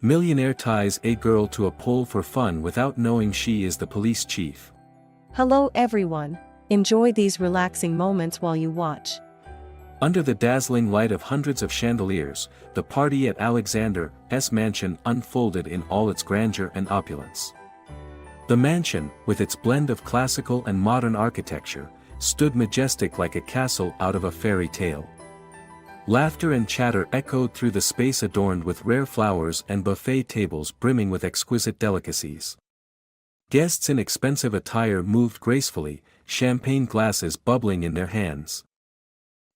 Millionaire ties a girl to a pole for fun without knowing she is the police chief. Hello everyone. Enjoy these relaxing moments while you watch. Under the dazzling light of hundreds of chandeliers, the party at Alexander's mansion unfolded in all its grandeur and opulence. The mansion, with its blend of classical and modern architecture, stood majestic like a castle out of a fairy tale. Laughter and chatter echoed through the space adorned with rare flowers and buffet tables brimming with exquisite delicacies. Guests in expensive attire moved gracefully, champagne glasses bubbling in their hands.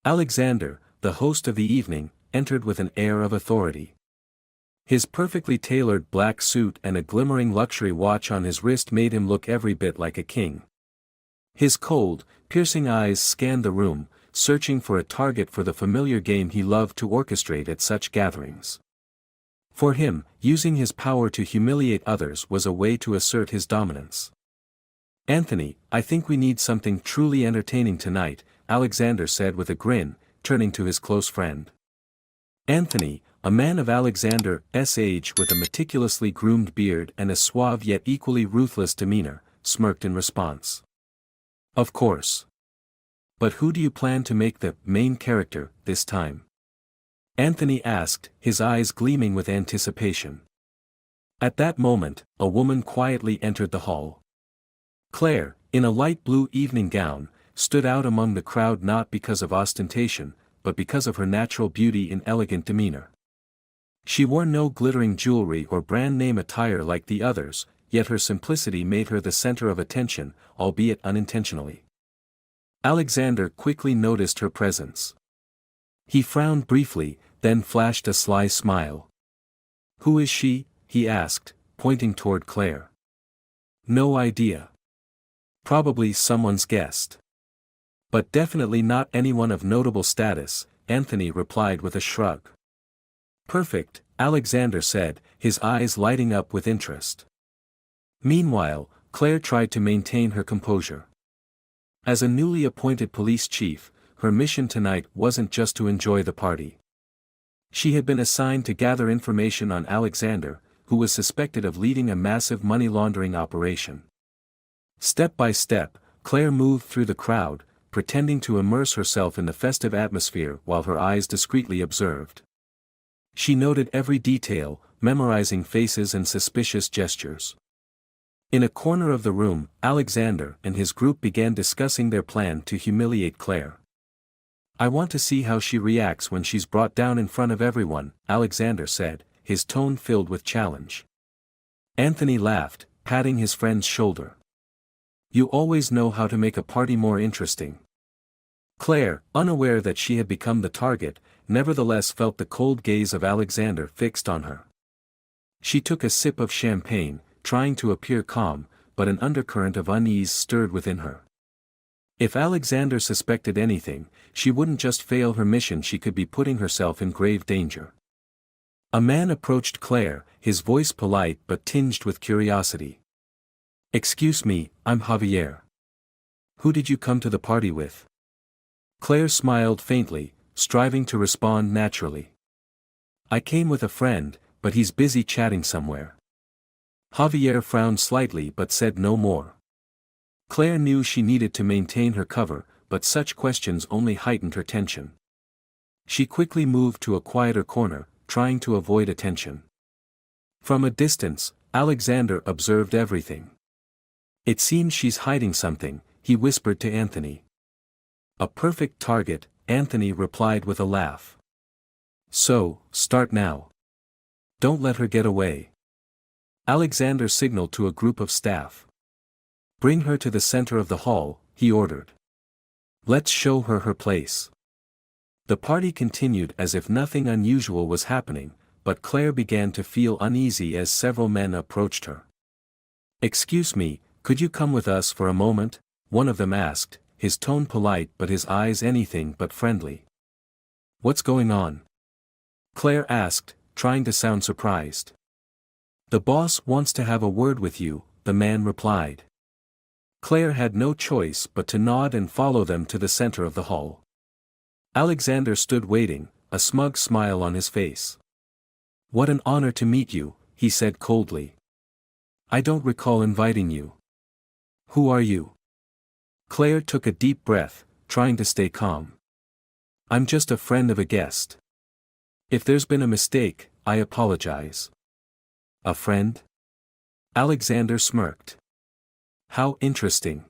Alexander, the host of the evening, entered with an air of authority. His perfectly tailored black suit and a glimmering luxury watch on his wrist made him look every bit like a king. His cold, piercing eyes scanned the room, searching for a target for the familiar game he loved to orchestrate at such gatherings. For him, using his power to humiliate others was a way to assert his dominance. "Anthony, I think we need something truly entertaining tonight," Alexander said with a grin, turning to his close friend. Anthony, a man of Alexander's age with a meticulously groomed beard and a suave yet equally ruthless demeanor, smirked in response. "Of course. But who do you plan to make the main character this time?" Anthony asked, his eyes gleaming with anticipation. At that moment, a woman quietly entered the hall. Claire, in a light blue evening gown, stood out among the crowd not because of ostentation, but because of her natural beauty and elegant demeanor. She wore no glittering jewelry or brand-name attire like the others, yet her simplicity made her the center of attention, albeit unintentionally. Alexander quickly noticed her presence. He frowned briefly, then flashed a sly smile. "Who is she?" he asked, pointing toward Claire. "No idea. Probably someone's guest. But definitely not anyone of notable status," Anthony replied with a shrug. "Perfect," Alexander said, his eyes lighting up with interest. Meanwhile, Claire tried to maintain her composure. As a newly appointed police chief, her mission tonight wasn't just to enjoy the party. She had been assigned to gather information on Alexander, who was suspected of leading a massive money laundering operation. Step by step, Claire moved through the crowd, pretending to immerse herself in the festive atmosphere while her eyes discreetly observed. She noted every detail, memorizing faces and suspicious gestures. In a corner of the room, Alexander and his group began discussing their plan to humiliate Claire. "I want to see how she reacts when she's brought down in front of everyone," Alexander said, his tone filled with challenge. Anthony laughed, patting his friend's shoulder. "You always know how to make a party more interesting." Claire, unaware that she had become the target, nevertheless felt the cold gaze of Alexander fixed on her. She took a sip of champagne, trying to appear calm, but an undercurrent of unease stirred within her. If Alexander suspected anything, she wouldn't just fail her mission, she could be putting herself in grave danger. A man approached Claire, his voice polite but tinged with curiosity. "Excuse me, I'm Javier. Who did you come to the party with?" Claire smiled faintly, striving to respond naturally. "I came with a friend, but he's busy chatting somewhere." Javier frowned slightly but said no more. Claire knew she needed to maintain her cover, but such questions only heightened her tension. She quickly moved to a quieter corner, trying to avoid attention. From a distance, Alexander observed everything. "It seems she's hiding something," he whispered to Anthony. "A perfect target," Anthony replied with a laugh. "So, start now. Don't let her get away." Alexander signaled to a group of staff. "Bring her to the center of the hall," he ordered. "Let's show her her place." The party continued as if nothing unusual was happening, but Claire began to feel uneasy as several men approached her. "Excuse me, could you come with us for a moment?" one of them asked, his tone polite but his eyes anything but friendly. "What's going on?" Claire asked, trying to sound surprised. "The boss wants to have a word with you," the man replied. Claire had no choice but to nod and follow them to the center of the hall. Alexander stood waiting, a smug smile on his face. What an honor to meet you, he said coldly. I don't recall inviting you. Who are you? Claire took a deep breath, trying to stay calm. I'm just a friend of a guest. If there's been a mistake, I apologize. A friend? Alexander smirked. How interesting.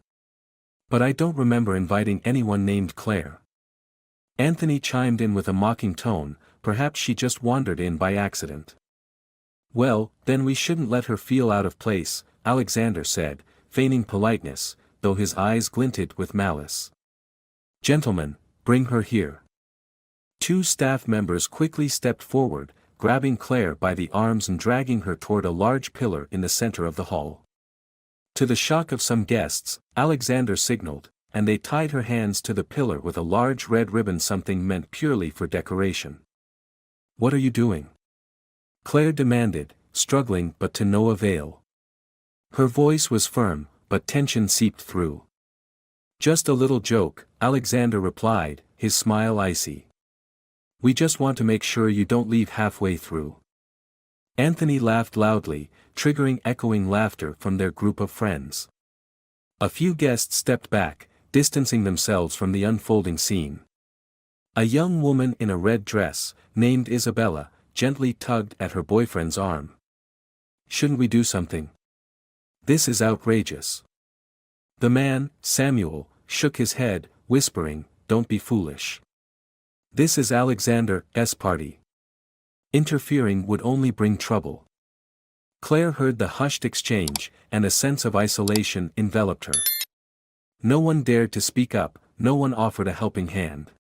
But I don't remember inviting anyone named Claire. Anthony chimed in with a mocking tone, perhaps she just wandered in by accident. Well, then we shouldn't let her feel out of place, Alexander said, feigning politeness, though his eyes glinted with malice. Gentlemen, bring her here. Two staff members quickly stepped forward, grabbing Claire by the arms and dragging her toward a large pillar in the center of the hall. To the shock of some guests, Alexander signaled, and they tied her hands to the pillar with a large red ribbon, something meant purely for decoration. What are you doing? Claire demanded, struggling but to no avail. Her voice was firm, but tension seeped through. Just a little joke, Alexander replied, his smile icy. We just want to make sure you don't leave halfway through. Anthony laughed loudly, triggering echoing laughter from their group of friends. A few guests stepped back, distancing themselves from the unfolding scene. A young woman in a red dress, named Isabella, gently tugged at her boyfriend's arm. Shouldn't we do something? This is outrageous. The man, Samuel, shook his head, whispering, Don't be foolish. This is Alexander's party. Interfering would only bring trouble. Claire heard the hushed exchange, and a sense of isolation enveloped her. No one dared to speak up, no one offered a helping hand.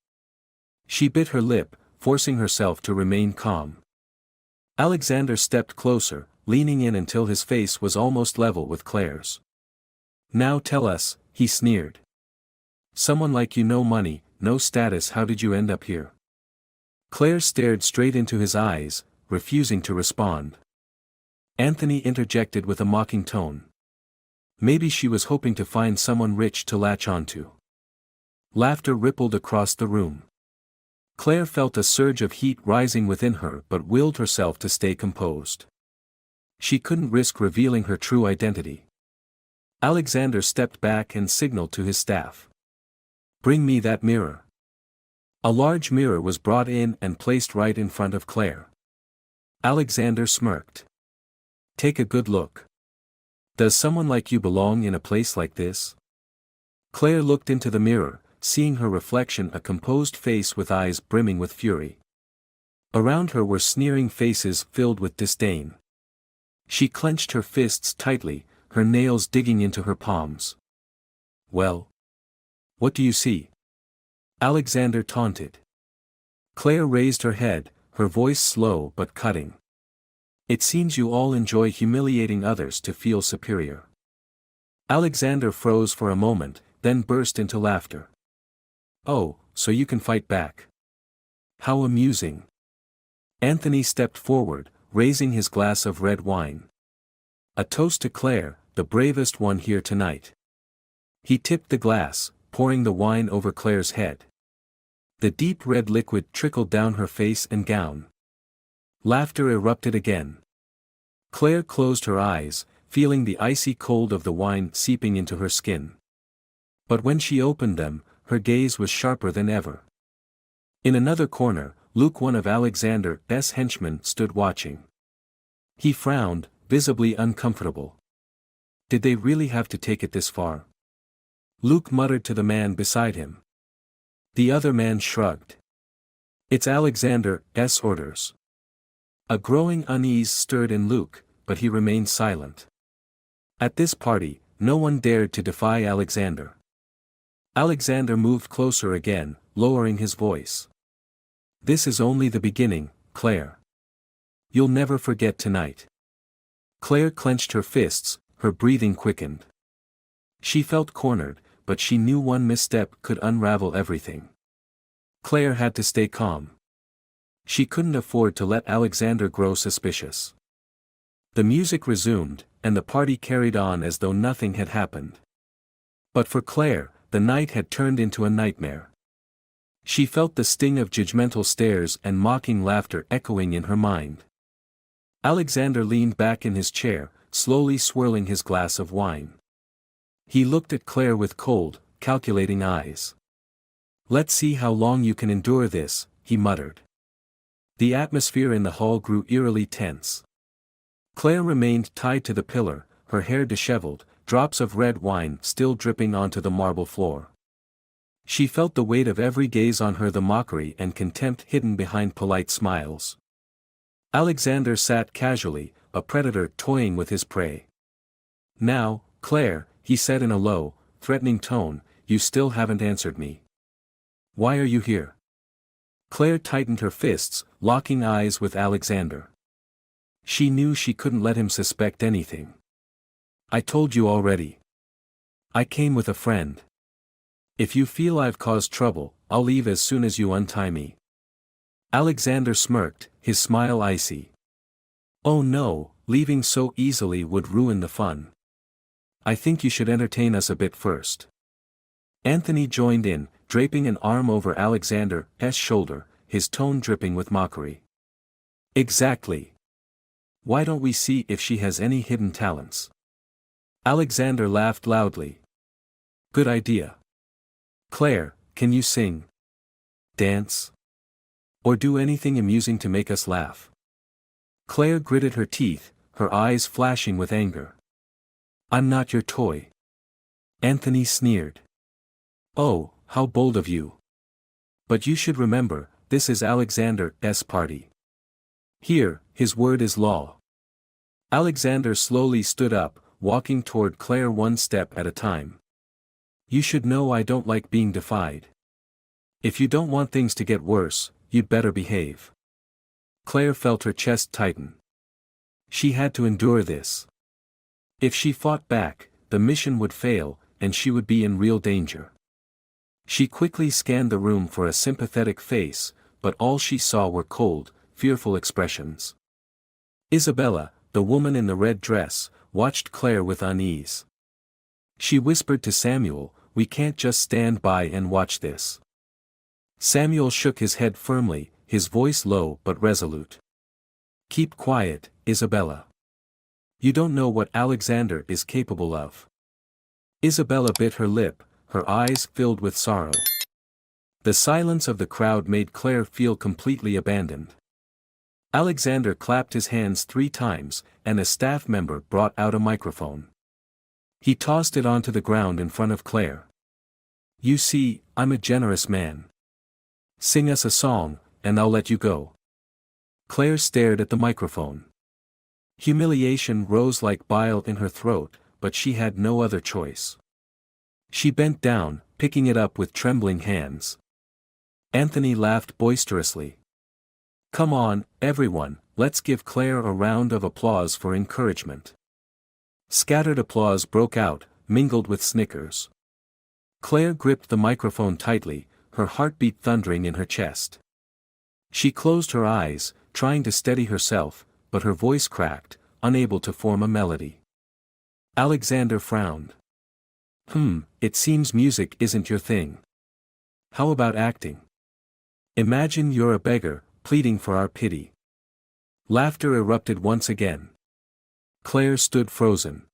She bit her lip, forcing herself to remain calm. Alexander stepped closer, leaning in until his face was almost level with Claire's. Now tell us, he sneered. Someone like you, no money, no status, how did you end up here? Claire stared straight into his eyes, refusing to respond. Anthony interjected with a mocking tone. Maybe she was hoping to find someone rich to latch onto. Laughter rippled across the room. Claire felt a surge of heat rising within her but willed herself to stay composed. She couldn't risk revealing her true identity. Alexander stepped back and signaled to his staff. Bring me that mirror. A large mirror was brought in and placed right in front of Claire. Alexander smirked. Take a good look. Does someone like you belong in a place like this? Claire looked into the mirror, seeing her reflection, a composed face with eyes brimming with fury. Around her were sneering faces filled with disdain. She clenched her fists tightly, her nails digging into her palms. Well? What do you see? Alexander taunted. Claire raised her head, her voice slow but cutting. It seems you all enjoy humiliating others to feel superior. Alexander froze for a moment, then burst into laughter. Oh, so you can fight back. How amusing. Anthony stepped forward, raising his glass of red wine. A toast to Claire, the bravest one here tonight. He tipped the glass, pouring the wine over Claire's head. The deep red liquid trickled down her face and gown. Laughter erupted again. Claire closed her eyes, feeling the icy cold of the wine seeping into her skin. But when she opened them, her gaze was sharper than ever. In another corner, Luke, one of Alexander's henchmen, stood watching. He frowned, visibly uncomfortable. Did they really have to take it this far? Luke muttered to the man beside him. The other man shrugged. It's Alexander's orders. A growing unease stirred in Luke, but he remained silent. At this party, no one dared to defy Alexander. Alexander moved closer again, lowering his voice. This is only the beginning, Claire. You'll never forget tonight. Claire clenched her fists, her breathing quickened. She felt cornered, but she knew one misstep could unravel everything. Claire had to stay calm. She couldn't afford to let Alexander grow suspicious. The music resumed, and the party carried on as though nothing had happened. But for Claire, the night had turned into a nightmare. She felt the sting of judgmental stares and mocking laughter echoing in her mind. Alexander leaned back in his chair, slowly swirling his glass of wine. He looked at Claire with cold, calculating eyes. "Let's see how long you can endure this," he muttered. The atmosphere in the hall grew eerily tense. Claire remained tied to the pillar, her hair disheveled, drops of red wine still dripping onto the marble floor. She felt the weight of every gaze on her, the mockery and contempt hidden behind polite smiles. Alexander sat casually, a predator toying with his prey. "Now, Claire," he said in a low, threatening tone, "you still haven't answered me. Why are you here?" Claire tightened her fists, locking eyes with Alexander. She knew she couldn't let him suspect anything. "I told you already. I came with a friend. If you feel I've caused trouble, I'll leave as soon as you untie me." Alexander smirked, his smile icy. "Oh no, leaving so easily would ruin the fun. I think you should entertain us a bit first." Anthony joined in, draping an arm over Alexander's shoulder, his tone dripping with mockery. "Exactly. Why don't we see if she has any hidden talents?" Alexander laughed loudly. "Good idea. Claire, can you sing? Dance? Or do anything amusing to make us laugh?" Claire gritted her teeth, her eyes flashing with anger. "I'm not your toy." Anthony sneered. "Oh, how bold of you. But you should remember, this is Alexander's party. Here, his word is law." Alexander slowly stood up, walking toward Claire one step at a time. "You should know I don't like being defied. If you don't want things to get worse, you'd better behave." Claire felt her chest tighten. She had to endure this. If she fought back, the mission would fail, and she would be in real danger. She quickly scanned the room for a sympathetic face, but all she saw were cold, fearful expressions. Isabella, the woman in the red dress, watched Claire with unease. She whispered to Samuel, "We can't just stand by and watch this." Samuel shook his head firmly, his voice low but resolute. "Keep quiet, Isabella. You don't know what Alexander is capable of." Isabella bit her lip, her eyes filled with sorrow. The silence of the crowd made Claire feel completely abandoned. Alexander clapped his hands 3 times, and a staff member brought out a microphone. He tossed it onto the ground in front of Claire. "You see, I'm a generous man. Sing us a song, and I'll let you go." Claire stared at the microphone. Humiliation rose like bile in her throat, but she had no other choice. She bent down, picking it up with trembling hands. Anthony laughed boisterously. "Come on, everyone, let's give Claire a round of applause for encouragement." Scattered applause broke out, mingled with snickers. Claire gripped the microphone tightly, her heartbeat thundering in her chest. She closed her eyes, trying to steady herself, but her voice cracked, unable to form a melody. Alexander frowned. It seems music isn't your thing. How about acting? Imagine you're a beggar, pleading for our pity." Laughter erupted once again. Claire stood frozen.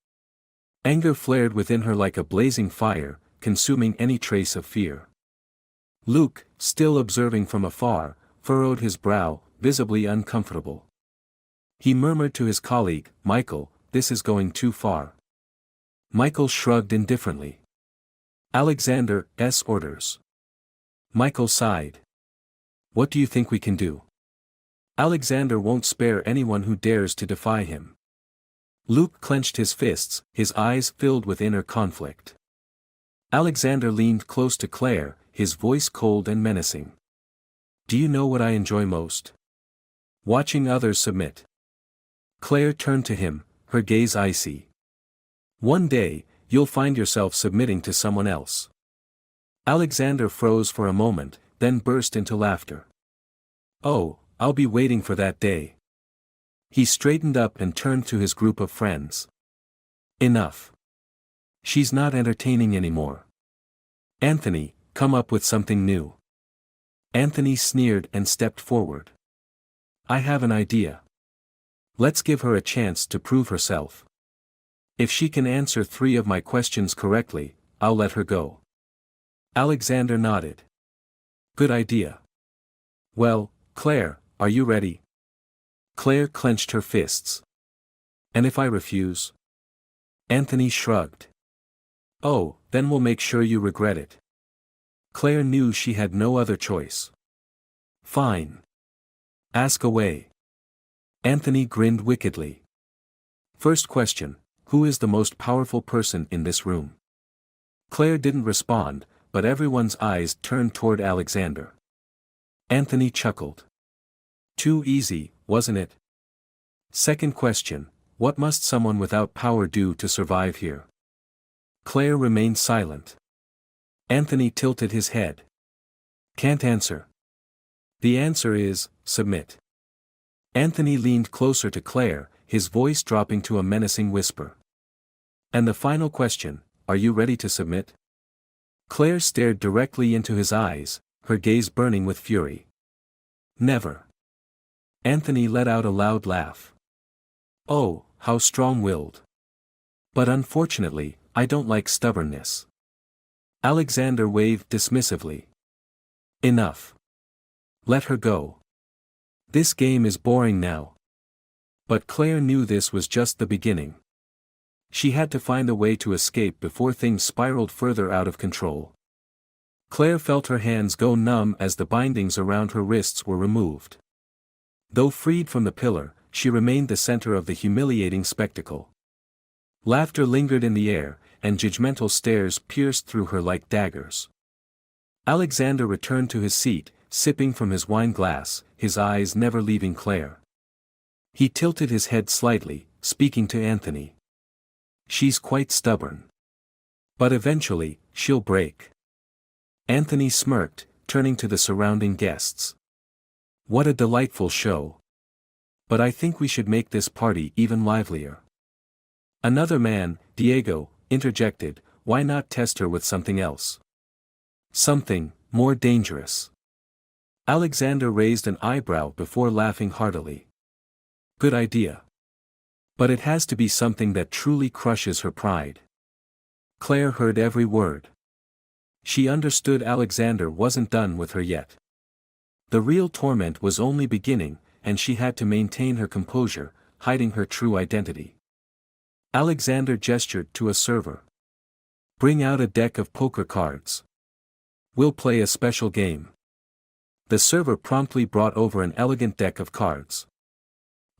Anger flared within her like a blazing fire, consuming any trace of fear. Luke, still observing from afar, furrowed his brow, visibly uncomfortable. He murmured to his colleague, "Michael, this is going too far." Michael shrugged indifferently. "Alexander's orders." Michael sighed. "What do you think we can do? Alexander won't spare anyone who dares to defy him." Luke clenched his fists, his eyes filled with inner conflict. Alexander leaned close to Claire, his voice cold and menacing. "Do you know what I enjoy most? Watching others submit." Claire turned to him, her gaze icy. "One day, you'll find yourself submitting to someone else." Alexander froze for a moment, then burst into laughter. "Oh, I'll be waiting for that day." He straightened up and turned to his group of friends. "Enough. She's not entertaining anymore. Anthony, come up with something new." Anthony sneered and stepped forward. "I have an idea." Let's give her a chance to prove herself. If she can answer 3 of my questions correctly, I'll let her go. Alexander nodded. Good idea. Well, Claire, are you ready? Claire clenched her fists. And if I refuse? Anthony shrugged. Oh, then we'll make sure you regret it. Claire knew she had no other choice. Fine. Ask away. Anthony grinned wickedly. First question, who is the most powerful person in this room? Claire didn't respond, but everyone's eyes turned toward Alexander. Anthony chuckled. Too easy, wasn't it? Second question, what must someone without power do to survive here? Claire remained silent. Anthony tilted his head. Can't answer. The answer is, submit. Anthony leaned closer to Claire, his voice dropping to a menacing whisper. And the final question, are you ready to submit? Claire stared directly into his eyes, her gaze burning with fury. Never. Anthony let out a loud laugh. Oh, how strong-willed. But unfortunately, I don't like stubbornness. Alexander waved dismissively. Enough. Let her go. This game is boring now. But Claire knew this was just the beginning. She had to find a way to escape before things spiraled further out of control. Claire felt her hands go numb as the bindings around her wrists were removed. Though freed from the pillar, she remained the center of the humiliating spectacle. Laughter lingered in the air, and judgmental stares pierced through her like daggers. Alexander returned to his seat, sipping from his wine glass, his eyes never leaving Claire. He tilted his head slightly, speaking to Anthony. She's quite stubborn. But eventually, she'll break. Anthony smirked, turning to the surrounding guests. What a delightful show. But I think we should make this party even livelier. Another man, Diego, interjected, why not test her with something else? Something more dangerous. Alexander raised an eyebrow before laughing heartily. Good idea. But it has to be something that truly crushes her pride. Claire heard every word. She understood Alexander wasn't done with her yet. The real torment was only beginning, and she had to maintain her composure, hiding her true identity. Alexander gestured to a server. Bring out a deck of poker cards. We'll play a special game. The server promptly brought over an elegant deck of cards.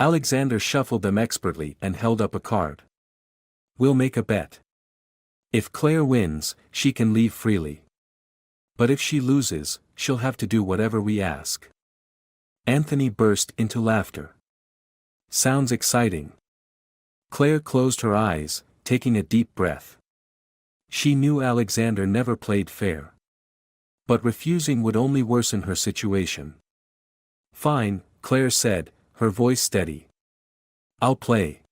Alexander shuffled them expertly and held up a card. We'll make a bet. If Claire wins, she can leave freely. But if she loses, she'll have to do whatever we ask. Anthony burst into laughter. Sounds exciting. Claire closed her eyes, taking a deep breath. She knew Alexander never played fair. But refusing would only worsen her situation. Fine, Claire said, her voice steady. I'll play.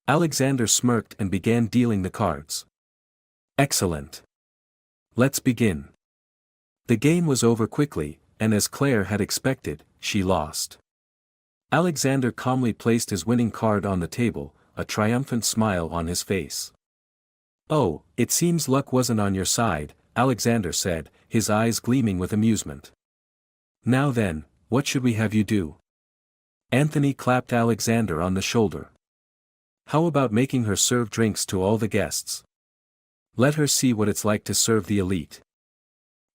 Alexander smirked and began dealing the cards. Excellent. Let's begin. The game was over quickly, and as Claire had expected, she lost. Alexander calmly placed his winning card on the table, a triumphant smile on his face. Oh, it seems luck wasn't on your side, Alexander said, his eyes gleaming with amusement. Now then, what should we have you do? Anthony clapped Alexander on the shoulder. How about making her serve drinks to all the guests? Let her see what it's like to serve the elite.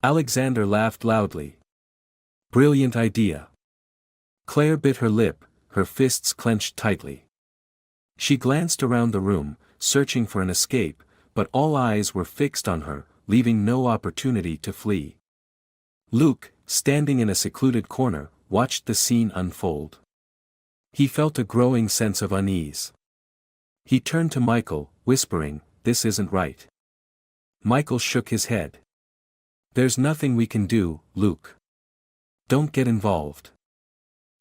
Alexander laughed loudly. Brilliant idea. Claire bit her lip, her fists clenched tightly. She glanced around the room, searching for an escape, but all eyes were fixed on her, leaving no opportunity to flee. Luke, standing in a secluded corner, watched the scene unfold. He felt a growing sense of unease. He turned to Michael, whispering, "This isn't right." Michael shook his head. "There's nothing we can do, Luke. Don't get involved."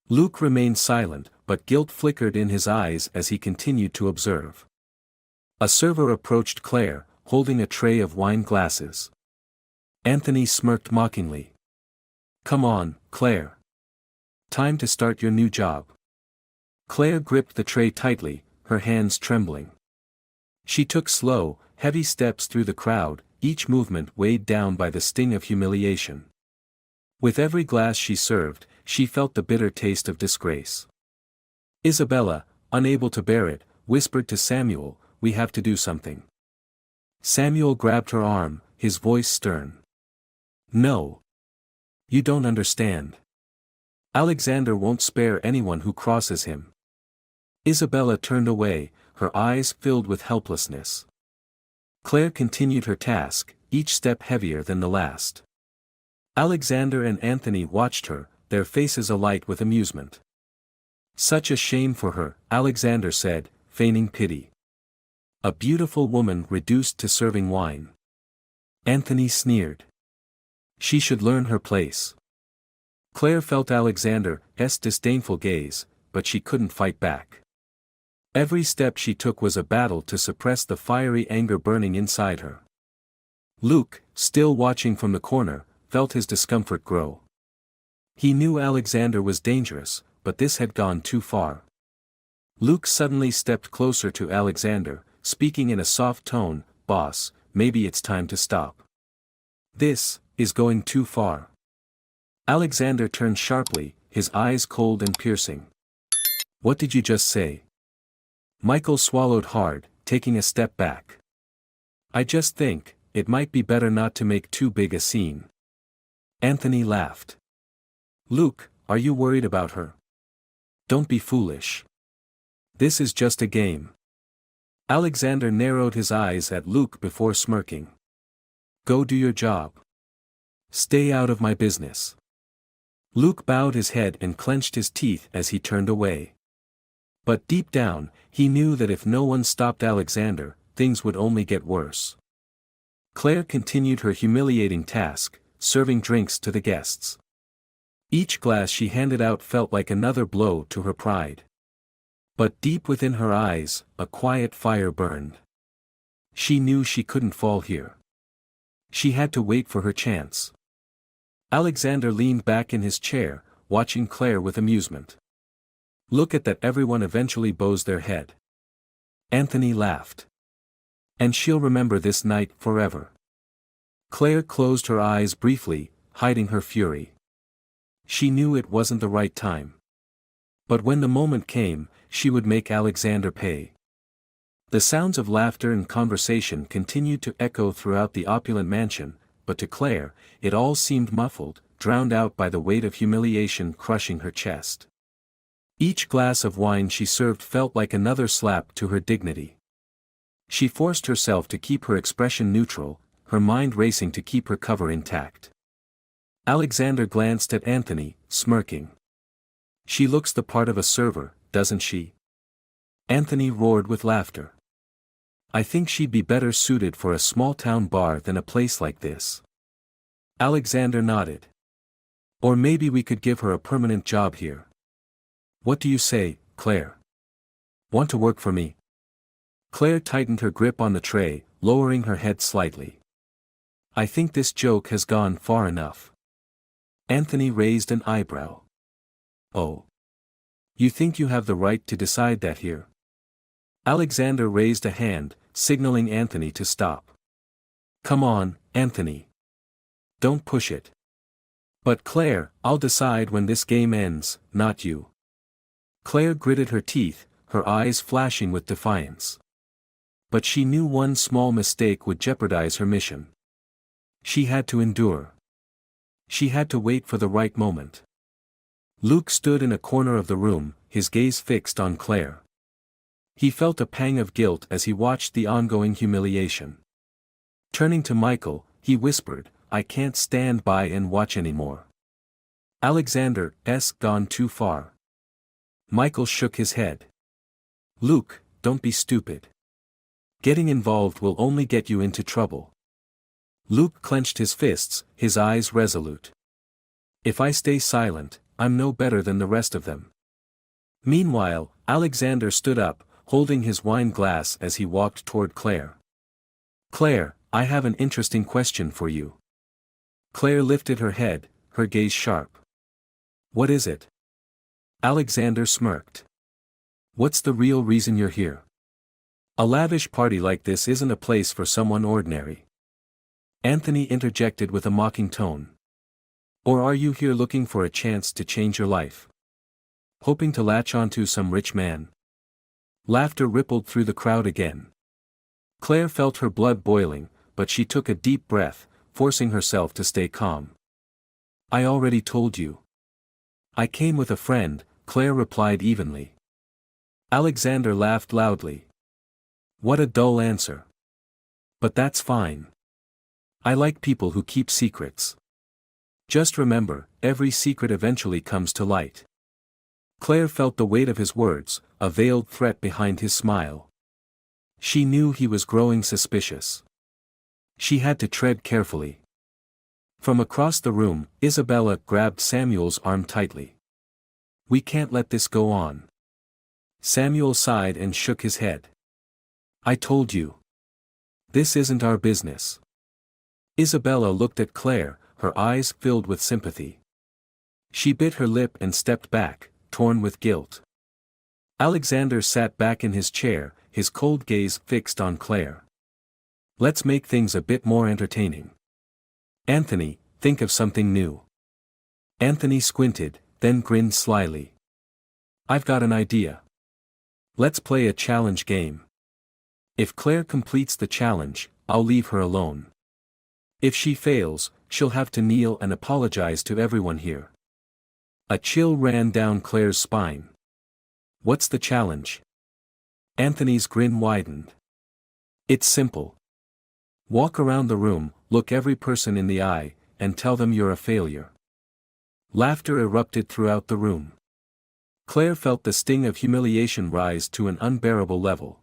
Luke remained silent, but guilt flickered in his eyes as he continued to observe. A server approached Claire, holding a tray of wine glasses. Anthony smirked mockingly. "Come on, Claire. Time to start your new job." Claire gripped the tray tightly, her hands trembling. She took slow, heavy steps through the crowd, each movement weighed down by the sting of humiliation. With every glass she served, she felt the bitter taste of disgrace. Isabella, unable to bear it, whispered to Samuel, "We have to do something." Samuel grabbed her arm, his voice stern. "No. You don't understand. Alexander won't spare anyone who crosses him." Isabella turned away, her eyes filled with helplessness. Claire continued her task, each step heavier than the last. Alexander and Anthony watched her, their faces alight with amusement. "Such a shame for her," Alexander said, feigning pity. "A beautiful woman reduced to serving wine." Anthony sneered. "She should learn her place." Claire felt Alexander's disdainful gaze, but she couldn't fight back. Every step she took was a battle to suppress the fiery anger burning inside her. Luke, still watching from the corner, felt his discomfort grow. He knew Alexander was dangerous, but this had gone too far. Luke suddenly stepped closer to Alexander, speaking in a soft tone, "Boss, maybe it's time to stop. This is going too far." Alexander turned sharply, his eyes cold and piercing. "What did you just say?" Michael swallowed hard, taking a step back. "I just think, it might be better not to make too big a scene." Anthony laughed. "Luke, are you worried about her? Don't be foolish. This is just a game." Alexander narrowed his eyes at Luke before smirking. "Go do your job. Stay out of my business." Luke bowed his head and clenched his teeth as he turned away. But deep down, he knew that if no one stopped Alexander, things would only get worse. Claire continued her humiliating task, serving drinks to the guests. Each glass she handed out felt like another blow to her pride. But deep within her eyes, a quiet fire burned. She knew she couldn't fall here. She had to wait for her chance. Alexander leaned back in his chair, watching Claire with amusement. "Look at that, everyone eventually bows their head." Anthony laughed. "And she'll remember this night forever." Claire closed her eyes briefly, hiding her fury. She knew it wasn't the right time. But when the moment came, she would make Alexander pay. The sounds of laughter and conversation continued to echo throughout the opulent mansion, but to Claire, it all seemed muffled, drowned out by the weight of humiliation crushing her chest. Each glass of wine she served felt like another slap to her dignity. She forced herself to keep her expression neutral, her mind racing to keep her cover intact. Alexander glanced at Anthony, smirking. "She looks the part of a server, doesn't she?" Anthony roared with laughter. "I think she'd be better suited for a small-town bar than a place like this." Alexander nodded. "Or maybe we could give her a permanent job here. What do you say, Claire? Want to work for me?" Claire tightened her grip on the tray, lowering her head slightly. "I think this joke has gone far enough." Anthony raised an eyebrow. "Oh. You think you have the right to decide that here?" Alexander raised a hand, signaling Anthony to stop. "Come on, Anthony. Don't push it." "But Claire, I'll decide when this game ends, not you." Claire gritted her teeth, her eyes flashing with defiance. But she knew one small mistake would jeopardize her mission. She had to endure. She had to wait for the right moment. Luke stood in a corner of the room, his gaze fixed on Claire. He felt a pang of guilt as he watched the ongoing humiliation. Turning to Michael, he whispered, "I can't stand by and watch anymore. Alexander's gone too far." Michael shook his head. "Luke, don't be stupid. Getting involved will only get you into trouble." Luke clenched his fists, his eyes resolute. "If I stay silent, I'm no better than the rest of them." Meanwhile, Alexander stood up, holding his wine glass as he walked toward Claire. "Claire, I have an interesting question for you." Claire lifted her head, her gaze sharp. "What is it?" Alexander smirked. What's the real reason you're here? A lavish party like this isn't a place for someone ordinary. Anthony interjected with a mocking tone. Or are you here looking for a chance to change your life? Hoping to latch onto some rich man? Laughter rippled through the crowd again. Claire felt her blood boiling, but she took a deep breath, forcing herself to stay calm. I already told you. I came with a friend, Claire replied evenly. Alexander laughed loudly. What a dull answer. But that's fine. I like people who keep secrets. Just remember, every secret eventually comes to light. Claire felt the weight of his words, a veiled threat behind his smile. She knew he was growing suspicious. She had to tread carefully. From across the room, Isabella grabbed Samuel's arm tightly. We can't let this go on. Samuel sighed and shook his head. I told you. This isn't our business. Isabella looked at Claire, her eyes filled with sympathy. She bit her lip and stepped back, torn with guilt. Alexander sat back in his chair, his cold gaze fixed on Claire. Let's make things a bit more entertaining. Anthony, think of something new. Anthony squinted, then grinned slyly. I've got an idea. Let's play a challenge game. If Claire completes the challenge, I'll leave her alone. If she fails, she'll have to kneel and apologize to everyone here. A chill ran down Claire's spine. What's the challenge? Anthony's grin widened. It's simple. Walk around the room, look every person in the eye, and tell them you're a failure. Laughter erupted throughout the room. Claire felt the sting of humiliation rise to an unbearable level.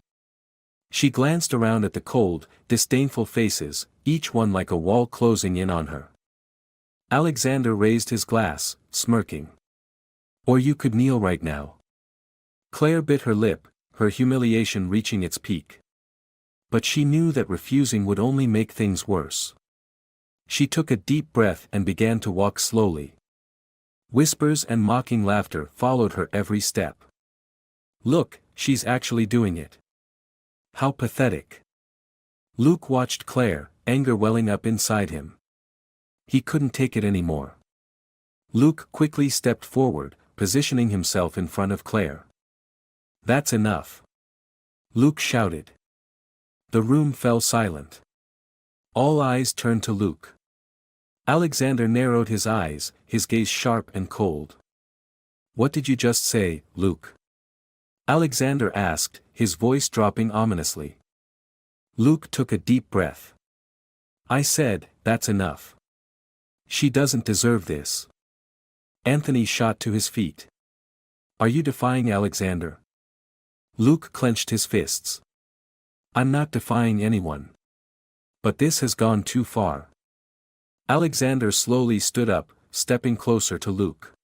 She glanced around at the cold, disdainful faces, each one like a wall closing in on her. Alexander raised his glass, smirking. Or you could kneel right now. Claire bit her lip, her humiliation reaching its peak. But she knew that refusing would only make things worse. She took a deep breath and began to walk slowly. Whispers and mocking laughter followed her every step. Look, she's actually doing it. How pathetic. Luke watched Claire, anger welling up inside him. He couldn't take it anymore. Luke quickly stepped forward, positioning himself in front of Claire. That's enough. Luke shouted. The room fell silent. All eyes turned to Luke. Alexander narrowed his eyes, his gaze sharp and cold. What did you just say, Luke? Alexander asked, his voice dropping ominously. Luke took a deep breath. I said, that's enough. She doesn't deserve this. Anthony shot to his feet. Are you defying Alexander? Luke clenched his fists. I'm not defying anyone. But this has gone too far. Alexander slowly stood up, stepping closer to Luke.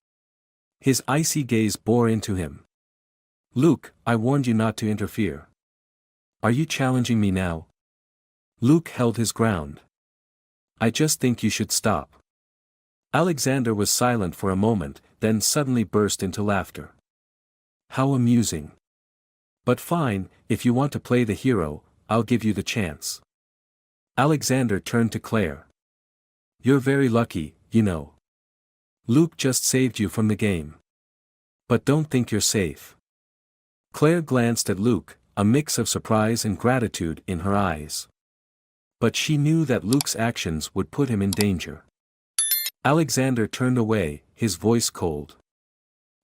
His icy gaze bore into him. Luke, I warned you not to interfere. Are you challenging me now? Luke held his ground. I just think you should stop. Alexander was silent for a moment, then suddenly burst into laughter. How amusing. But fine, if you want to play the hero, I'll give you the chance. Alexander turned to Claire. You're very lucky, you know. Luke just saved you from the game. But don't think you're safe. Claire glanced at Luke, a mix of surprise and gratitude in her eyes. But she knew that Luke's actions would put him in danger. Alexander turned away, his voice cold.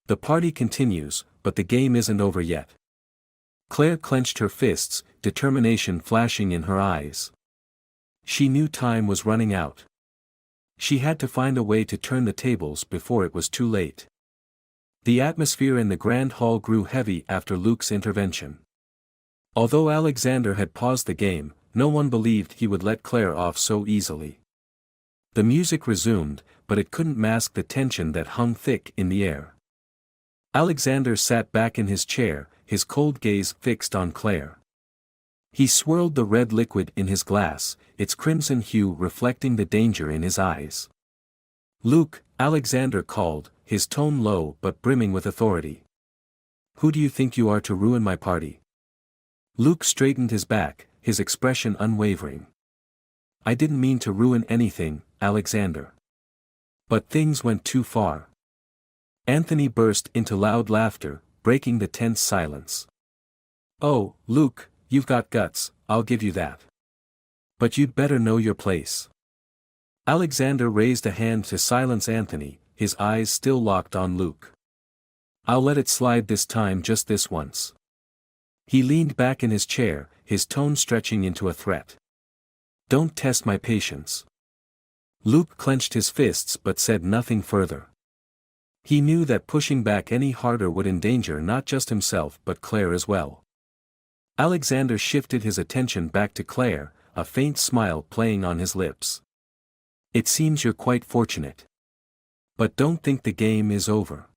The party continues, but the game isn't over yet. Claire clenched her fists, determination flashing in her eyes. She knew time was running out. She had to find a way to turn the tables before it was too late. The atmosphere in the grand hall grew heavy after Luke's intervention. Although Alexander had paused the game, no one believed he would let Claire off so easily. The music resumed, but it couldn't mask the tension that hung thick in the air. Alexander sat back in his chair, his cold gaze fixed on Claire. He swirled the red liquid in his glass, its crimson hue reflecting the danger in his eyes. Luke, Alexander called, his tone low but brimming with authority. Who do you think you are to ruin my party? Luke straightened his back, his expression unwavering. I didn't mean to ruin anything, Alexander. But things went too far. Anthony burst into loud laughter, breaking the tense silence. Oh, Luke, you've got guts, I'll give you that. But you'd better know your place. Alexander raised a hand to silence Anthony, his eyes still locked on Luke. I'll let it slide this time, just this once. He leaned back in his chair, his tone stretching into a threat. Don't test my patience. Luke clenched his fists but said nothing further. He knew that pushing back any harder would endanger not just himself but Claire as well. Alexander shifted his attention back to Claire, a faint smile playing on his lips. It seems you're quite fortunate. But don't think the game is over.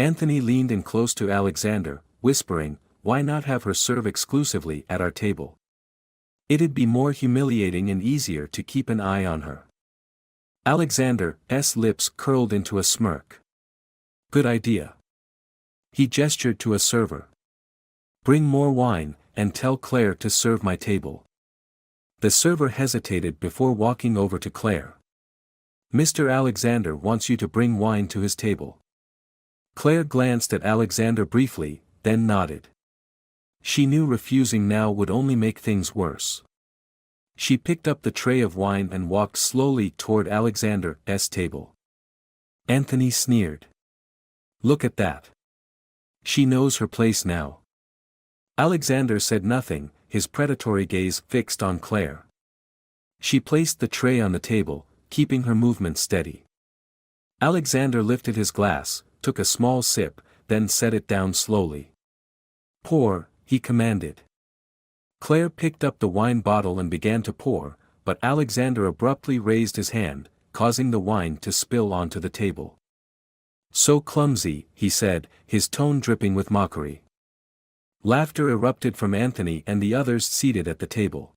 Anthony leaned in close to Alexander, whispering, why not have her serve exclusively at our table? It'd be more humiliating and easier to keep an eye on her. Alexander's lips curled into a smirk. Good idea. He gestured to a server. Bring more wine, and tell Claire to serve my table. The server hesitated before walking over to Claire. Mr. Alexander wants you to bring wine to his table. Claire glanced at Alexander briefly, then nodded. She knew refusing now would only make things worse. She picked up the tray of wine and walked slowly toward Alexander's table. Anthony sneered. Look at that. She knows her place now. Alexander said nothing, his predatory gaze fixed on Claire. She placed the tray on the table, keeping her movements steady. Alexander lifted his glass, took a small sip, then set it down slowly. Pour, he commanded. Claire picked up the wine bottle and began to pour, but Alexander abruptly raised his hand, causing the wine to spill onto the table. So clumsy, he said, his tone dripping with mockery. Laughter erupted from Anthony and the others seated at the table.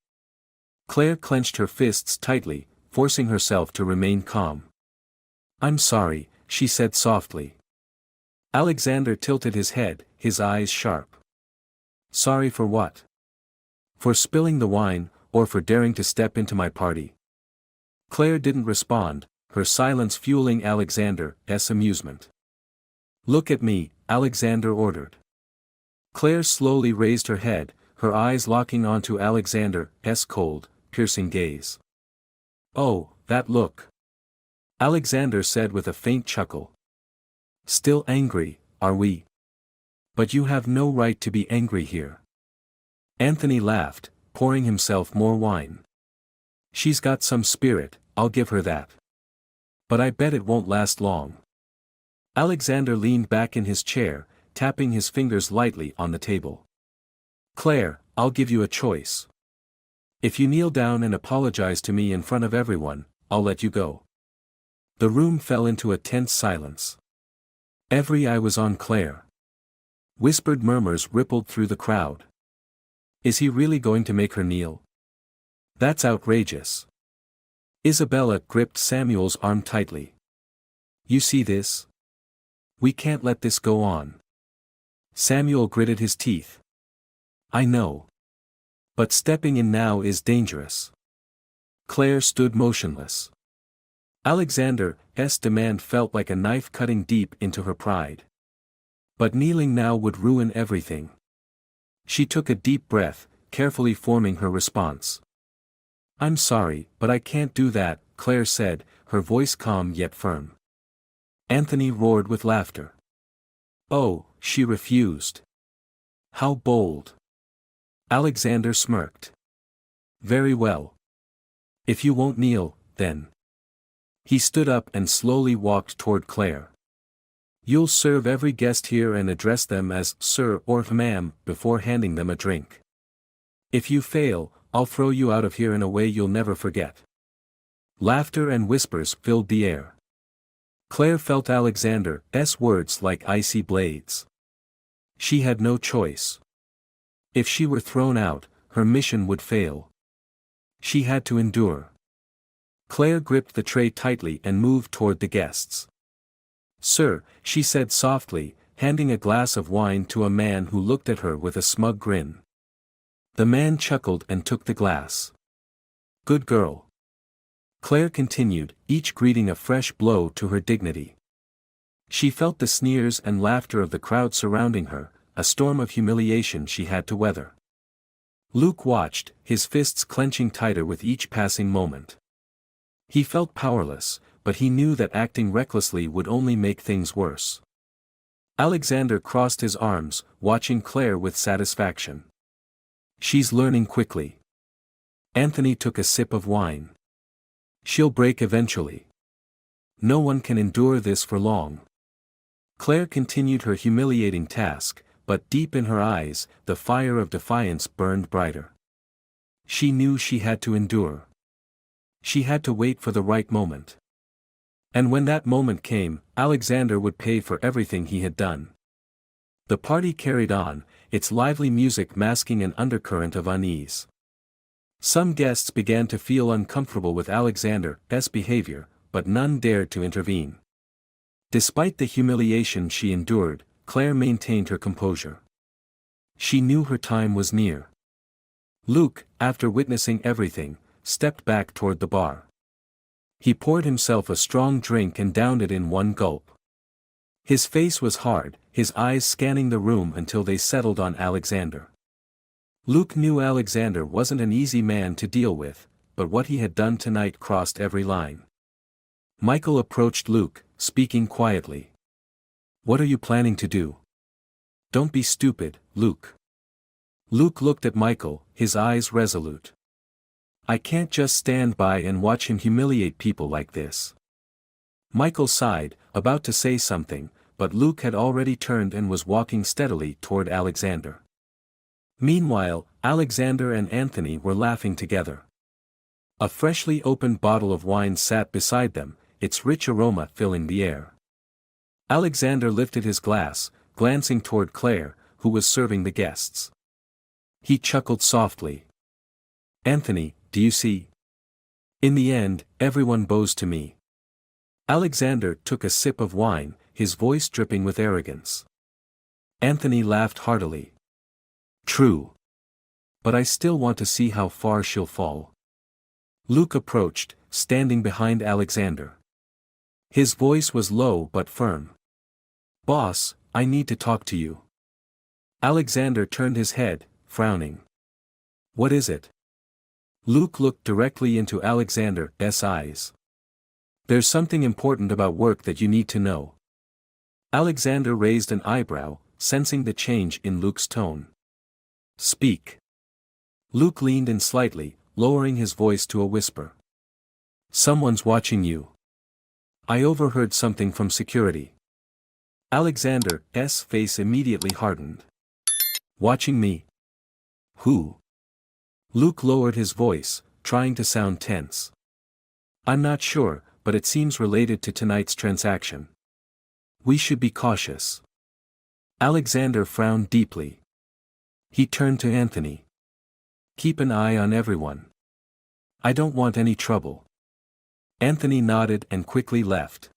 Claire clenched her fists tightly, forcing herself to remain calm. I'm sorry, she said softly. Alexander tilted his head, his eyes sharp. Sorry for what? For spilling the wine, or for daring to step into my party? Claire didn't respond, her silence fueling Alexander's amusement. Look at me, Alexander ordered. Claire slowly raised her head, her eyes locking onto Alexander's cold, piercing gaze. Oh, that look. Alexander said with a faint chuckle. Still angry, are we? But you have no right to be angry here. Anthony laughed, pouring himself more wine. She's got some spirit, I'll give her that. But I bet it won't last long. Alexander leaned back in his chair, tapping his fingers lightly on the table. Claire, I'll give you a choice. If you kneel down and apologize to me in front of everyone, I'll let you go. The room fell into a tense silence. Every eye was on Claire. Whispered murmurs rippled through the crowd. Is he really going to make her kneel? That's outrageous. Isabella gripped Samuel's arm tightly. You see this? We can't let this go on. Samuel gritted his teeth. I know. But stepping in now is dangerous. Claire stood motionless. Alexander's demand felt like a knife cutting deep into her pride. But kneeling now would ruin everything. She took a deep breath, carefully forming her response. I'm sorry, but I can't do that, Claire said, her voice calm yet firm. Anthony roared with laughter. Oh, she refused. How bold. Alexander smirked. Very well. If you won't kneel, then. He stood up and slowly walked toward Claire. You'll serve every guest here and address them as sir or ma'am before handing them a drink. If you fail, I'll throw you out of here in a way you'll never forget. Laughter and whispers filled the air. Claire felt Alexander's words like icy blades. She had no choice. If she were thrown out, her mission would fail. She had to endure. Claire gripped the tray tightly and moved toward the guests. Sir, she said softly, handing a glass of wine to a man who looked at her with a smug grin. The man chuckled and took the glass. "Good girl," Claire continued, each greeting a fresh blow to her dignity. She felt the sneers and laughter of the crowd surrounding her, a storm of humiliation she had to weather. Luke watched, his fists clenching tighter with each passing moment. He felt powerless, but he knew that acting recklessly would only make things worse. Alexander crossed his arms, watching Claire with satisfaction. "She's learning quickly." Anthony took a sip of wine. "She'll break eventually. No one can endure this for long." Claire continued her humiliating task, but deep in her eyes, the fire of defiance burned brighter. She knew she had to endure. She had to wait for the right moment. And when that moment came, Alexander would pay for everything he had done. The party carried on, its lively music masking an undercurrent of unease. Some guests began to feel uncomfortable with Alexander's behavior, but none dared to intervene. Despite the humiliation she endured, Claire maintained her composure. She knew her time was near. Luke, after witnessing everything, stepped back toward the bar. He poured himself a strong drink and downed it in one gulp. His face was hard, his eyes scanning the room until they settled on Alexander. Luke knew Alexander wasn't an easy man to deal with, but what he had done tonight crossed every line. Michael approached Luke, speaking quietly. "What are you planning to do?" "Don't be stupid, Luke." Luke looked at Michael, his eyes resolute. "I can't just stand by and watch him humiliate people like this." Michael sighed, about to say something, but Luke had already turned and was walking steadily toward Alexander. Meanwhile, Alexander and Anthony were laughing together. A freshly opened bottle of wine sat beside them, its rich aroma filling the air. Alexander lifted his glass, glancing toward Claire, who was serving the guests. He chuckled softly. "Anthony, do you see? In the end, everyone bows to me." Alexander took a sip of wine, his voice dripping with arrogance. Anthony laughed heartily. "True. But I still want to see how far she'll fall." Luke approached, standing behind Alexander. His voice was low but firm. "Boss, I need to talk to you." Alexander turned his head, frowning. "What is it?" Luke looked directly into Alexander's eyes. "There's something important about work that you need to know." Alexander raised an eyebrow, sensing the change in Luke's tone. "Speak." Luke leaned in slightly, lowering his voice to a whisper. "Someone's watching you. I overheard something from security." Alexander's face immediately hardened. "Watching me? Who?" Luke lowered his voice, trying to sound tense. "I'm not sure, but it seems related to tonight's transaction. We should be cautious." Alexander frowned deeply. He turned to Anthony. "Keep an eye on everyone. I don't want any trouble." Anthony nodded and quickly left.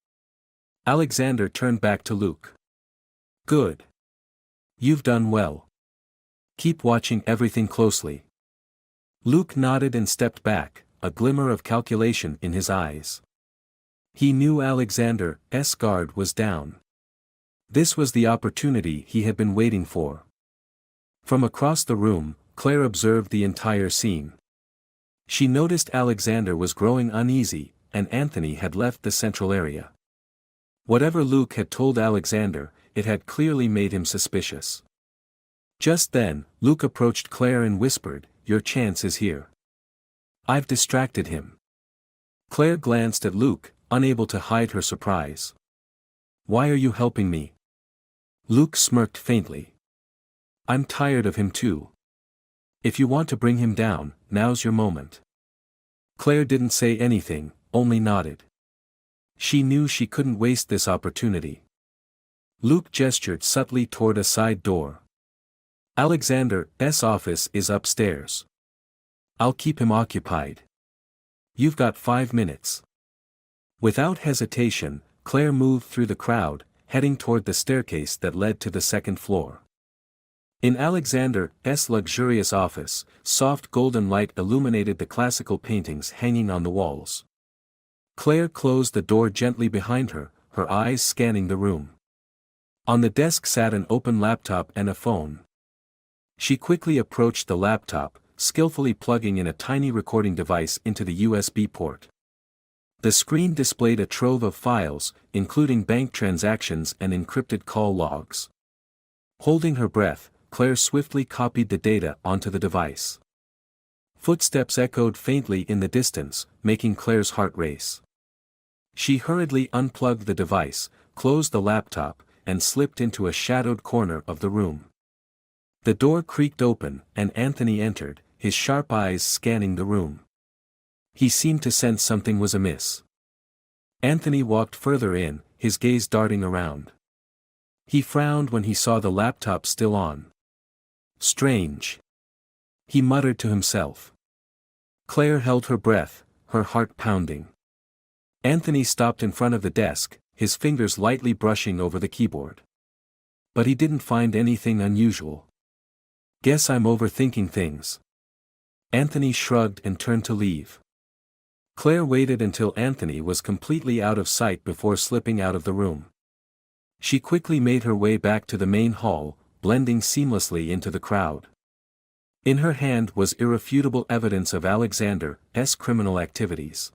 Alexander turned back to Luke. "Good. You've done well. Keep watching everything closely." Luke nodded and stepped back, a glimmer of calculation in his eyes. He knew Alexander's guard was down. This was the opportunity he had been waiting for. From across the room, Claire observed the entire scene. She noticed Alexander was growing uneasy, and Anthony had left the central area. Whatever Luke had told Alexander, it had clearly made him suspicious. Just then, Luke approached Claire and whispered, "Your chance is here. I've distracted him." Claire glanced at Luke, unable to hide her surprise. "Why are you helping me?" Luke smirked faintly. "I'm tired of him too. If you want to bring him down, now's your moment." Claire didn't say anything, only nodded. She knew she couldn't waste this opportunity. Luke gestured subtly toward a side door. "Alexander's office is upstairs. I'll keep him occupied. You've got 5 minutes." Without hesitation, Claire moved through the crowd, heading toward the staircase that led to the second floor. In Alexander's luxurious office, soft golden light illuminated the classical paintings hanging on the walls. Claire closed the door gently behind her, her eyes scanning the room. On the desk sat an open laptop and a phone. She quickly approached the laptop, skillfully plugging in a tiny recording device into the USB port. The screen displayed a trove of files, including bank transactions and encrypted call logs. Holding her breath, Claire swiftly copied the data onto the device. Footsteps echoed faintly in the distance, making Claire's heart race. She hurriedly unplugged the device, closed the laptop, and slipped into a shadowed corner of the room. The door creaked open, and Anthony entered, his sharp eyes scanning the room. He seemed to sense something was amiss. Anthony walked further in, his gaze darting around. He frowned when he saw the laptop still on. Strange. He muttered to himself. Claire held her breath, her heart pounding. Anthony stopped in front of the desk, his fingers lightly brushing over the keyboard. But he didn't find anything unusual. Guess I'm overthinking things. Anthony shrugged and turned to leave. Claire waited until Anthony was completely out of sight before slipping out of the room. She quickly made her way back to the main hall, blending seamlessly into the crowd. In her hand was irrefutable evidence of Alexander's criminal activities.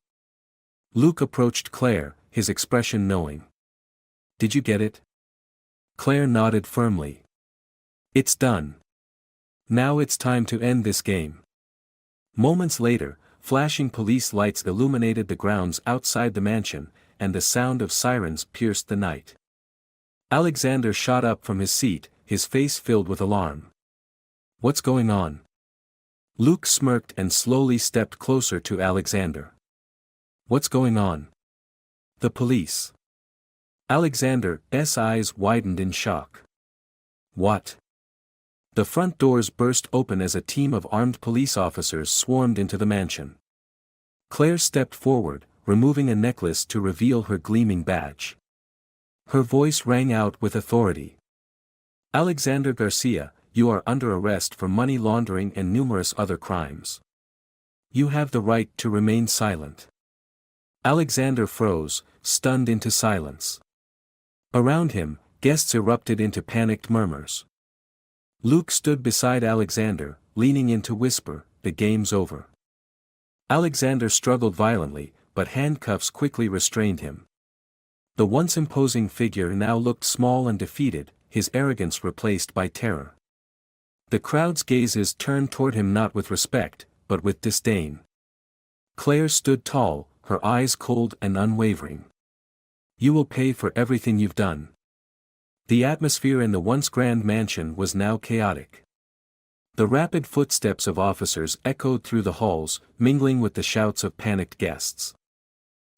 Luke approached Claire, his expression knowing. Did you get it? Claire nodded firmly. It's done. Now it's time to end this game. Moments later, flashing police lights illuminated the grounds outside the mansion, and the sound of sirens pierced the night. Alexander shot up from his seat, his face filled with alarm. What's going on? Luke smirked and slowly stepped closer to Alexander. What's going on? The police. Alexander's eyes widened in shock. What? The front doors burst open as a team of armed police officers swarmed into the mansion. Claire stepped forward, removing a necklace to reveal her gleaming badge. Her voice rang out with authority. Alexander Garcia, you are under arrest for money laundering and numerous other crimes. You have the right to remain silent. Alexander froze, stunned into silence. Around him, guests erupted into panicked murmurs. Luke stood beside Alexander, leaning in to whisper, "The game's over." Alexander struggled violently, but handcuffs quickly restrained him. The once imposing figure now looked small and defeated, his arrogance replaced by terror. The crowd's gazes turned toward him not with respect, but with disdain. Claire stood tall, her eyes cold and unwavering. You will pay for everything you've done. The atmosphere in the once grand mansion was now chaotic. The rapid footsteps of officers echoed through the halls, mingling with the shouts of panicked guests.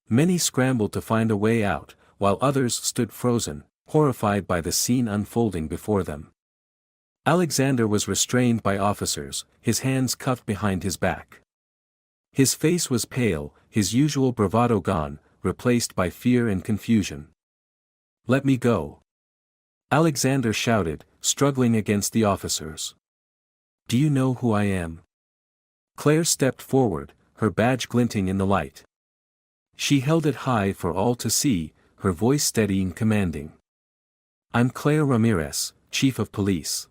Many scrambled to find a way out, while others stood frozen, horrified by the scene unfolding before them. Alexander was restrained by officers, his hands cuffed behind his back. His face was pale, his usual bravado gone, replaced by fear and confusion. "Let me go!" Alexander shouted, struggling against the officers. "Do you know who I am?" Claire stepped forward, her badge glinting in the light. She held it high for all to see, her voice steady and commanding. "I'm Claire Ramirez, Chief of Police.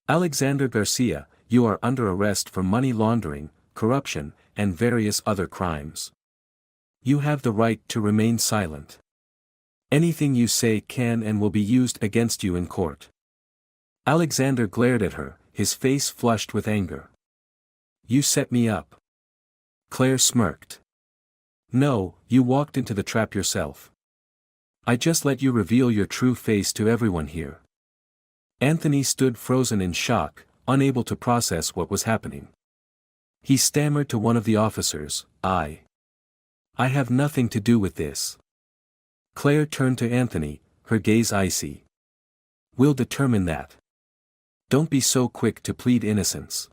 Alexander Garcia, you are under arrest for money laundering, corruption, and various other crimes. You have the right to remain silent. Anything you say can and will be used against you in court." Alexander glared at her, his face flushed with anger. "You set me up." Claire smirked. "No, you walked into the trap yourself. I just let you reveal your true face to everyone here." Anthony stood frozen in shock, unable to process what was happening. He stammered to one of the officers, I have nothing to do with this." Claire turned to Anthony, her gaze icy. "We'll determine that. Don't be so quick to plead innocence."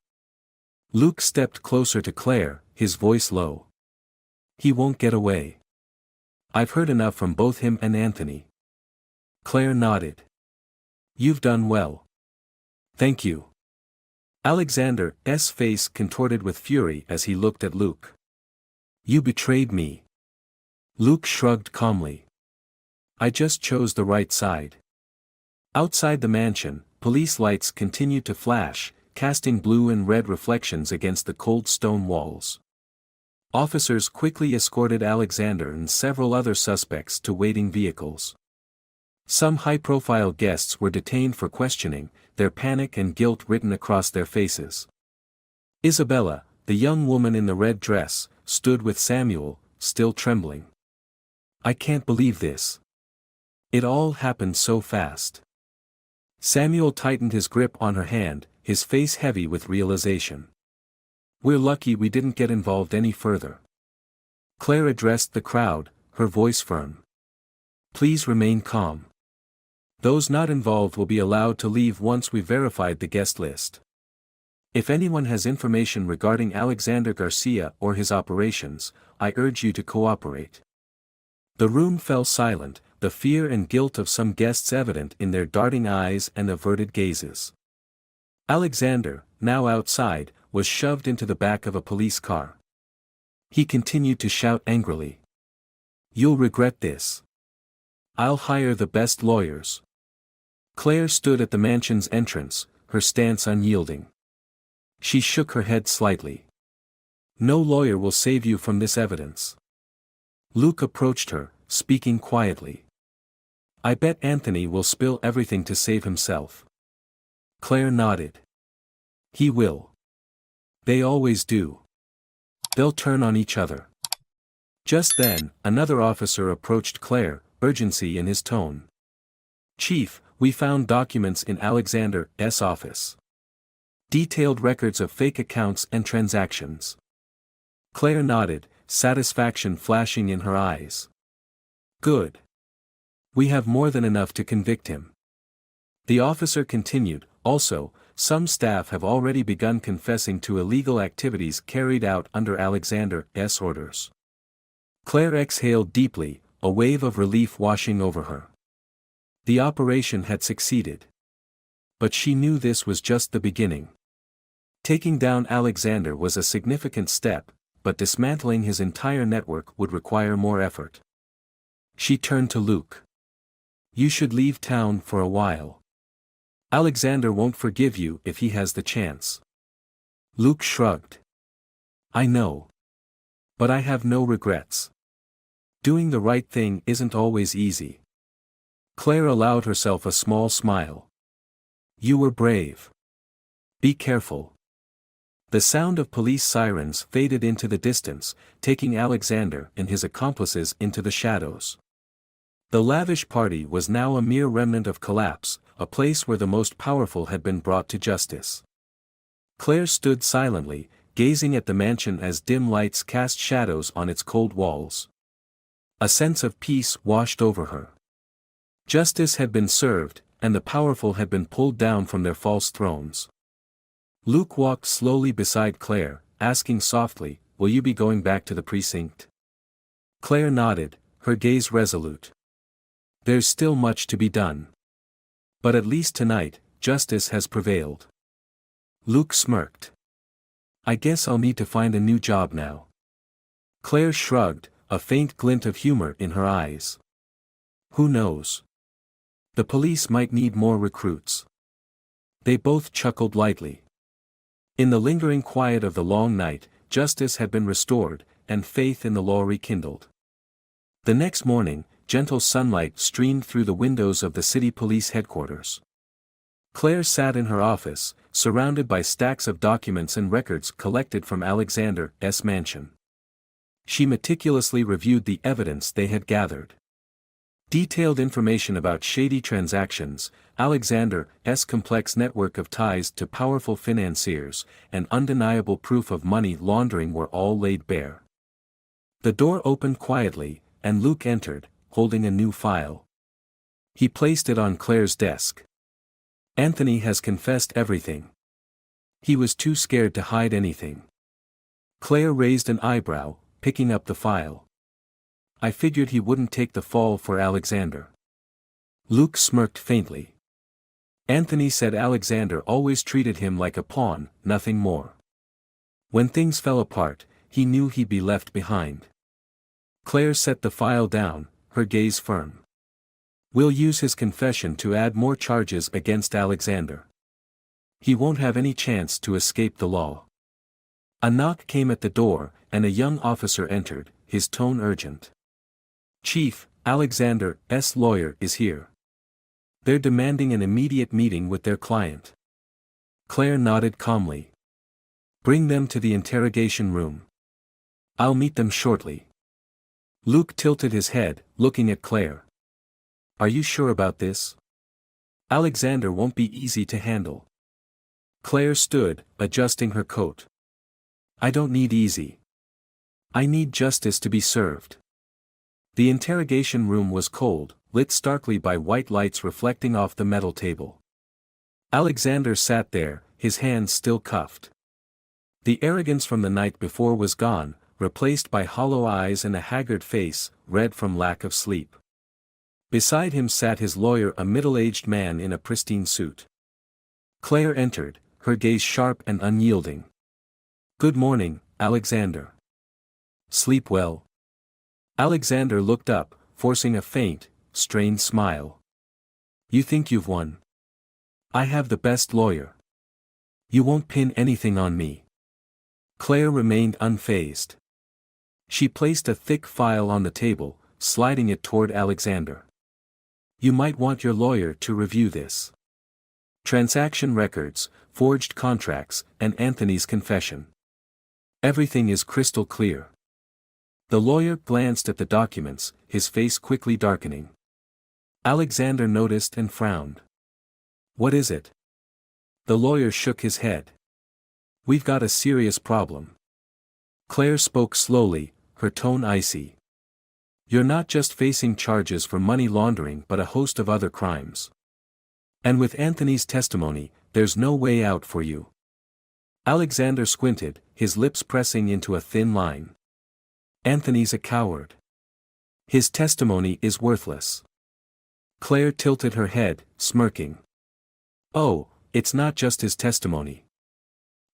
Luke stepped closer to Claire, his voice low. "He won't get away. I've heard enough from both him and Anthony." Claire nodded. You've done well. Thank you. Alexander's face contorted with fury as he looked at Luke. You betrayed me. Luke shrugged calmly. I just chose the right side. Outside the mansion, police lights continued to flash, casting blue and red reflections against the cold stone walls. Officers quickly escorted Alexander and several other suspects to waiting vehicles. Some high-profile guests were detained for questioning, their panic and guilt written across their faces. Isabella, the young woman in the red dress, stood with Samuel, still trembling. I can't believe this. It all happened so fast. Samuel tightened his grip on her hand, his face heavy with realization. We're lucky we didn't get involved any further. Claire addressed the crowd, her voice firm. Please remain calm. Those not involved will be allowed to leave once we've verified the guest list. If anyone has information regarding Alexander Garcia or his operations, I urge you to cooperate. The room fell silent, the fear and guilt of some guests evident in their darting eyes and averted gazes. Alexander, now outside, was shoved into the back of a police car. He continued to shout angrily. You'll regret this. I'll hire the best lawyers. Claire stood at the mansion's entrance, her stance unyielding. She shook her head slightly. No lawyer will save you from this evidence. Luke approached her, speaking quietly. I bet Anthony will spill everything to save himself. Claire nodded. He will. They always do. They'll turn on each other. Just then, another officer approached Claire, urgency in his tone. Chief, we found documents in Alexander's office. Detailed records of fake accounts and transactions. Claire nodded, satisfaction flashing in her eyes. Good. We have more than enough to convict him. The officer continued, also, some staff have already begun confessing to illegal activities carried out under Alexander's orders. Claire exhaled deeply, a wave of relief washing over her. The operation had succeeded. But she knew this was just the beginning. Taking down Alexander was a significant step, but dismantling his entire network would require more effort. She turned to Luke. You should leave town for a while. Alexander won't forgive you if he has the chance. Luke shrugged. I know. But I have no regrets. Doing the right thing isn't always easy. Claire allowed herself a small smile. You were brave. Be careful. The sound of police sirens faded into the distance, taking Alexander and his accomplices into the shadows. The lavish party was now a mere remnant of collapse, a place where the most powerful had been brought to justice. Claire stood silently, gazing at the mansion as dim lights cast shadows on its cold walls. A sense of peace washed over her. Justice had been served, and the powerful had been pulled down from their false thrones. Luke walked slowly beside Claire, asking softly, will you be going back to the precinct? Claire nodded, her gaze resolute. There's still much to be done. But at least tonight, justice has prevailed. Luke smirked. I guess I'll need to find a new job now. Claire shrugged, a faint glint of humor in her eyes. Who knows? The police might need more recruits. They both chuckled lightly. In the lingering quiet of the long night, justice had been restored, and faith in the law rekindled. The next morning, gentle sunlight streamed through the windows of the city police headquarters. Claire sat in her office, surrounded by stacks of documents and records collected from Alexander's mansion. She meticulously reviewed the evidence they had gathered. Detailed information about shady transactions, Alexander's complex network of ties to powerful financiers, and undeniable proof of money laundering were all laid bare. The door opened quietly, and Luke entered, holding a new file. He placed it on Claire's desk. Anthony has confessed everything. He was too scared to hide anything. Claire raised an eyebrow, picking up the file. I figured he wouldn't take the fall for Alexander. Luke smirked faintly. Anthony said Alexander always treated him like a pawn, nothing more. When things fell apart, he knew he'd be left behind. Claire set the file down, her gaze firm. We'll use his confession to add more charges against Alexander. He won't have any chance to escape the law. A knock came at the door, and a young officer entered, his tone urgent. Chief, Alexander's lawyer is here. They're demanding an immediate meeting with their client. Claire nodded calmly. Bring them to the interrogation room. I'll meet them shortly. Luke tilted his head, looking at Claire. Are you sure about this? Alexander won't be easy to handle. Claire stood, adjusting her coat. I don't need easy. I need justice to be served. The interrogation room was cold, lit starkly by white lights reflecting off the metal table. Alexander sat there, his hands still cuffed. The arrogance from the night before was gone, replaced by hollow eyes and a haggard face, red from lack of sleep. Beside him sat his lawyer, a middle-aged man in a pristine suit. Claire entered, her gaze sharp and unyielding. Good morning, Alexander. Sleep well? Alexander looked up, forcing a faint, strained smile. You think you've won? I have the best lawyer. You won't pin anything on me. Claire remained unfazed. She placed a thick file on the table, sliding it toward Alexander. You might want your lawyer to review this. Transaction records, forged contracts, and Anthony's confession. Everything is crystal clear. The lawyer glanced at the documents, his face quickly darkening. Alexander noticed and frowned. What is it? The lawyer shook his head. We've got a serious problem. Claire spoke slowly, her tone icy. You're not just facing charges for money laundering but a host of other crimes. And with Anthony's testimony, there's no way out for you. Alexander squinted, his lips pressing into a thin line. Anthony's a coward. His testimony is worthless. Claire tilted her head, smirking. Oh, it's not just his testimony.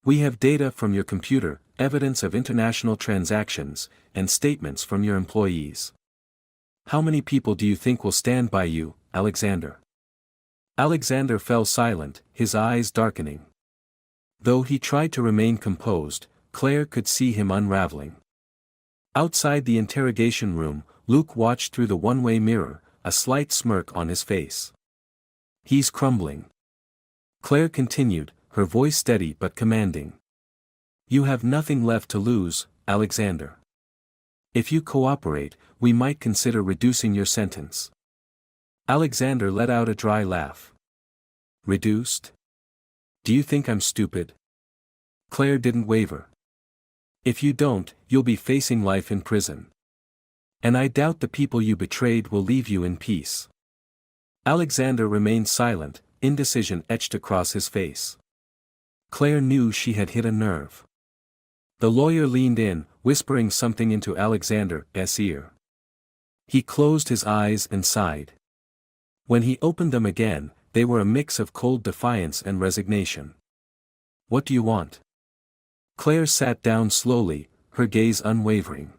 We have data from your computer, evidence of international transactions, and statements from your employees. How many people do you think will stand by you, Alexander? Alexander fell silent, his eyes darkening. Though he tried to remain composed, Claire could see him unraveling. Outside the interrogation room, Luke watched through the one-way mirror, a slight smirk on his face. He's crumbling. Claire continued, her voice steady but commanding. You have nothing left to lose, Alexander. If you cooperate, we might consider reducing your sentence. Alexander let out a dry laugh. Reduced? Do you think I'm stupid? Claire didn't waver. If you don't, you'll be facing life in prison. And I doubt the people you betrayed will leave you in peace. Alexander remained silent, indecision etched across his face. Claire knew she had hit a nerve. The lawyer leaned in, whispering something into Alexander's ear. He closed his eyes and sighed. When he opened them again, they were a mix of cold defiance and resignation. What do you want? Claire sat down slowly, her gaze unwavering.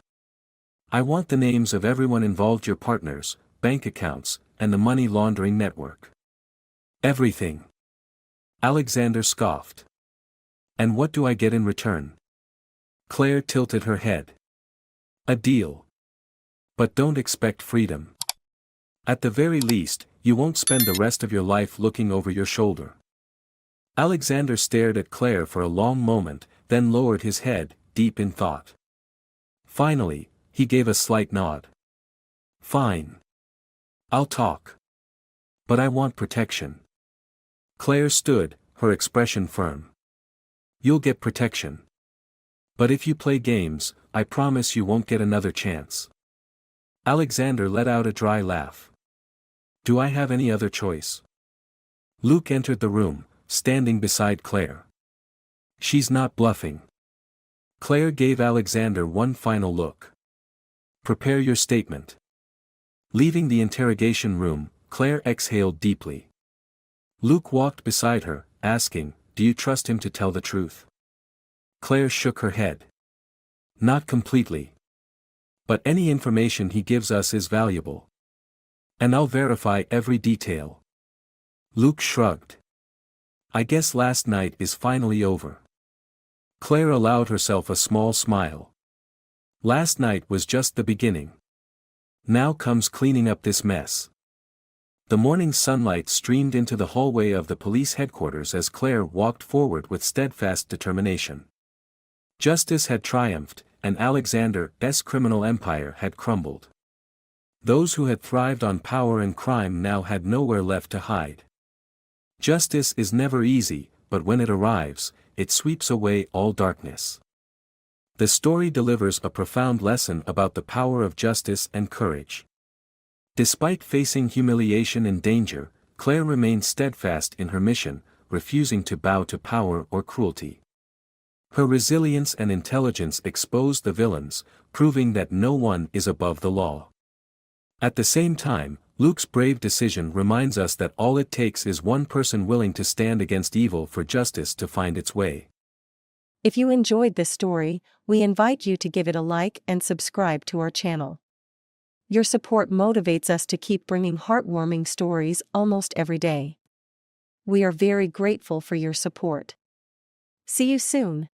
I want the names of everyone involved, your partners, bank accounts, and the money laundering network. Everything. Alexander scoffed. And what do I get in return? Claire tilted her head. A deal. But don't expect freedom. At the very least, you won't spend the rest of your life looking over your shoulder. Alexander stared at Claire for a long moment, then lowered his head, deep in thought. Finally, he gave a slight nod. Fine. I'll talk. But I want protection. Claire stood, her expression firm. You'll get protection. But if you play games, I promise you won't get another chance. Alexander let out a dry laugh. Do I have any other choice? Luke entered the room, standing beside Claire. She's not bluffing. Claire gave Alexander one final look. Prepare your statement. Leaving the interrogation room, Claire exhaled deeply. Luke walked beside her, asking, "Do you trust him to tell the truth?" Claire shook her head. "Not completely. But any information he gives us is valuable. And I'll verify every detail." Luke shrugged. "I guess last night is finally over." Claire allowed herself a small smile. Last night was just the beginning. Now comes cleaning up this mess. The morning sunlight streamed into the hallway of the police headquarters as Claire walked forward with steadfast determination. Justice had triumphed, and Alexander's criminal empire had crumbled. Those who had thrived on power and crime now had nowhere left to hide. Justice is never easy, but when it arrives, it sweeps away all darkness. The story delivers a profound lesson about the power of justice and courage. Despite facing humiliation and danger, Claire remained steadfast in her mission, refusing to bow to power or cruelty. Her resilience and intelligence exposed the villains, proving that no one is above the law. At the same time, Luke's brave decision reminds us that all it takes is one person willing to stand against evil for justice to find its way. If you enjoyed this story, we invite you to give it a like and subscribe to our channel. Your support motivates us to keep bringing heartwarming stories almost every day. We are very grateful for your support. See you soon.